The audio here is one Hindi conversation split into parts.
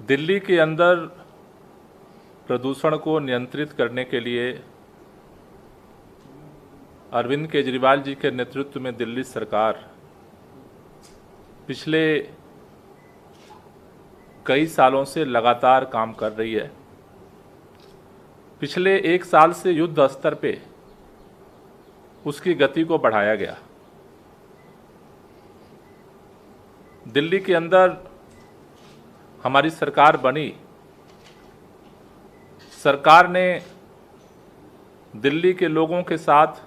दिल्ली के अंदर प्रदूषण को नियंत्रित करने के लिए अरविंद केजरीवाल जी के नेतृत्व में दिल्ली सरकार पिछले कई सालों से लगातार काम कर रही है। पिछले एक साल से युद्ध स्तर पे उसकी गति को बढ़ाया गया। दिल्ली के अंदर हमारी सरकार बनी। सरकार ने दिल्ली के लोगों के साथ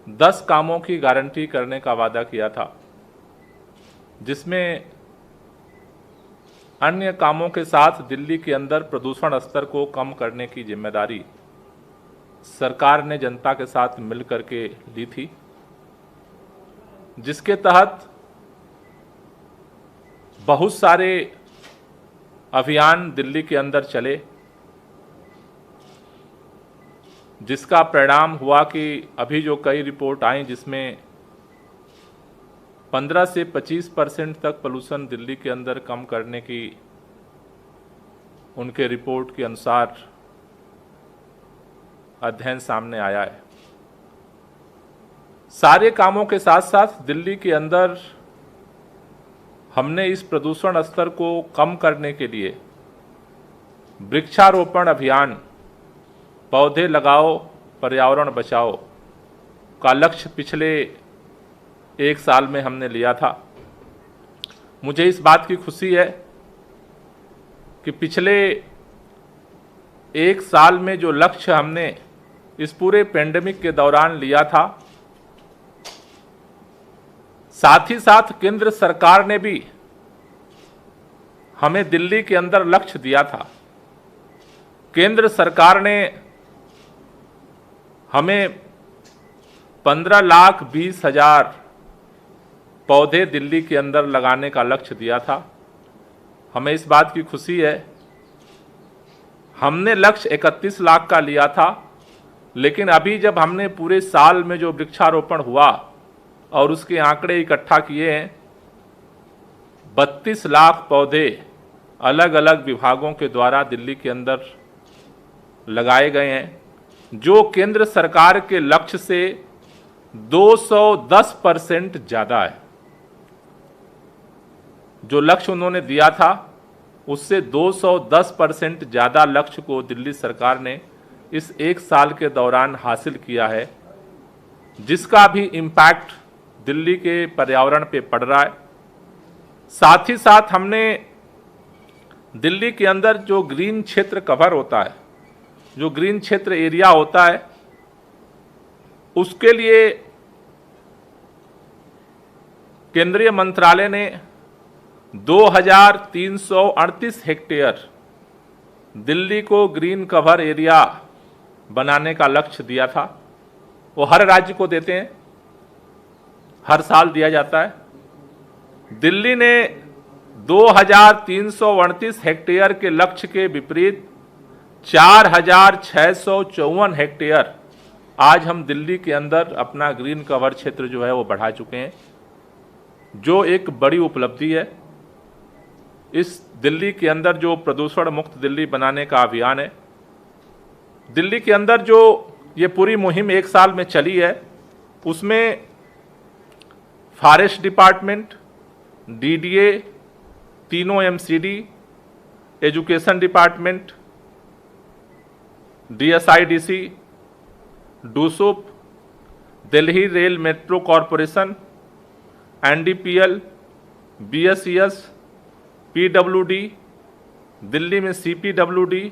10 कामों की गारंटी करने का वादा किया था, जिसमें अन्य कामों के साथ दिल्ली के अंदर प्रदूषण स्तर को कम करने की जिम्मेदारी सरकार ने जनता के साथ मिलकर के ली थी, जिसके तहत बहुत सारे अभियान दिल्ली के अंदर चले, जिसका परिणाम हुआ कि अभी जो कई रिपोर्ट आई जिसमें 15 से 25% तक पोल्यूशन दिल्ली के अंदर कम करने की उनके रिपोर्ट के अनुसार अध्ययन सामने आया है। सारे कामों के साथ साथ दिल्ली के अंदर हमने इस प्रदूषण स्तर को कम करने के लिए वृक्षारोपण अभियान, पौधे लगाओ पर्यावरण बचाओ का लक्ष्य पिछले एक साल में हमने लिया था। मुझे इस बात की खुशी है कि पिछले एक साल में जो लक्ष्य हमने इस पूरे पेंडेमिक के दौरान लिया था, साथ ही साथ केंद्र सरकार ने भी हमें दिल्ली के अंदर लक्ष्य दिया था। केंद्र सरकार ने हमें 15,20,000 पौधे दिल्ली के अंदर लगाने का लक्ष्य दिया था। हमें इस बात की खुशी है, हमने लक्ष्य 31 लाख का लिया था, लेकिन अभी जब हमने पूरे साल में जो वृक्षारोपण हुआ और उसके आंकड़े इकट्ठा किए हैं, 32 लाख पौधे अलग अलग विभागों के द्वारा दिल्ली के अंदर लगाए गए हैं, जो केंद्र सरकार के लक्ष्य से 210% ज़्यादा है। जो लक्ष्य उन्होंने दिया था उससे 210% ज़्यादा लक्ष्य को दिल्ली सरकार ने इस एक साल के दौरान हासिल किया है, जिसका भी इम्पैक्ट दिल्ली के पर्यावरण पे पड़ रहा है। साथ ही साथ हमने दिल्ली के अंदर जो ग्रीन क्षेत्र कवर होता है, जो ग्रीन क्षेत्र एरिया होता है, उसके लिए केंद्रीय मंत्रालय ने 2,338 हेक्टेयर दिल्ली को ग्रीन कवर एरिया बनाने का लक्ष्य दिया था। वो हर राज्य को देते हैं, हर साल दिया जाता है। दिल्ली ने 2,338 हेक्टेयर के लक्ष्य के विपरीत 4,654 हेक्टेयर आज हम दिल्ली के अंदर अपना ग्रीन कवर क्षेत्र जो है वो बढ़ा चुके हैं, जो एक बड़ी उपलब्धि है। इस दिल्ली के अंदर जो प्रदूषण मुक्त दिल्ली बनाने का अभियान है, दिल्ली के अंदर जो ये पूरी मुहिम एक साल में चली है, उसमें फॉरेस्ट डिपार्टमेंट, डीडीए, तीनों एमसीडी, एजुकेशन डिपार्टमेंट, डीएसआईडीसी, डूसुप, Delhi rail metro corporation, NDPL, BSES, PWD, Delhi में CPWD,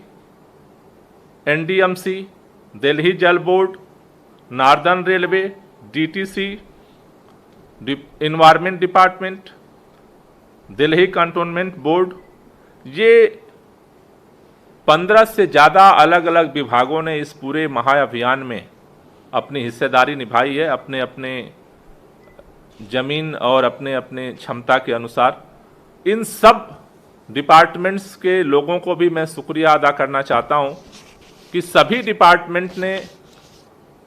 NDMC, Delhi Jal board, northern railway, DTC, environment department, Delhi cantonment board, ये 15 से ज़्यादा अलग अलग विभागों ने इस पूरे महाअभियान में अपनी हिस्सेदारी निभाई है, अपने अपने जमीन और अपने अपने क्षमता के अनुसार। इन सब डिपार्टमेंट्स के लोगों को भी मैं शुक्रिया अदा करना चाहता हूं कि सभी डिपार्टमेंट ने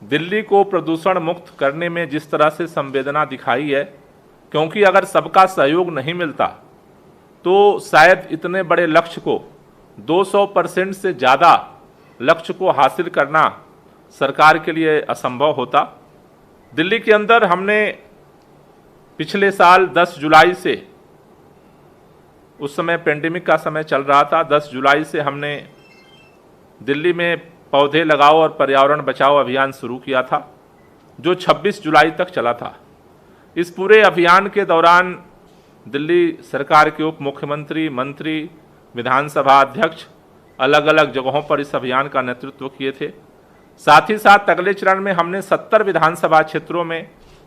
दिल्ली को प्रदूषण मुक्त करने में जिस तरह से संवेदना दिखाई है, क्योंकि अगर सबका सहयोग नहीं मिलता तो शायद इतने बड़े लक्ष्य को 200% से ज़्यादा लक्ष्य को हासिल करना सरकार के लिए असंभव होता। दिल्ली के अंदर हमने पिछले साल 10 जुलाई से, उस समय पेंडेमिक का समय चल रहा था, 10 जुलाई से हमने दिल्ली में पौधे लगाओ और पर्यावरण बचाओ अभियान शुरू किया था, जो 26 जुलाई तक चला था। इस पूरे अभियान के दौरान दिल्ली सरकार के उप मुख्यमंत्री, मंत्री, विधानसभा अध्यक्ष अलग अलग जगहों पर इस अभियान का नेतृत्व किए थे। साथ ही साथ अगले चरण में हमने 70 विधानसभा क्षेत्रों में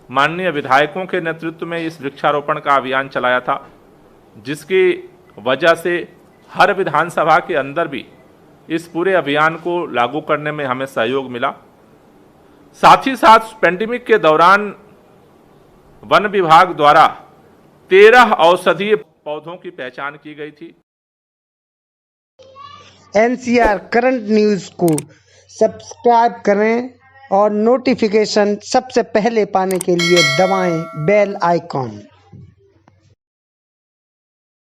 माननीय विधायकों के नेतृत्व में इस वृक्षारोपण का अभियान चलाया था, जिसकी वजह से हर विधानसभा के अंदर भी इस पूरे अभियान को लागू करने में हमें सहयोग मिला। साथ ही साथ पेंडेमिक के दौरान वन विभाग द्वारा 13 औषधीय पौधों की पहचान की गई थी। NCR करंट न्यूज़ को सब्सक्राइब करें और नोटिफिकेशन सबसे पहले पाने के लिए दबाएं बेल आइकॉन।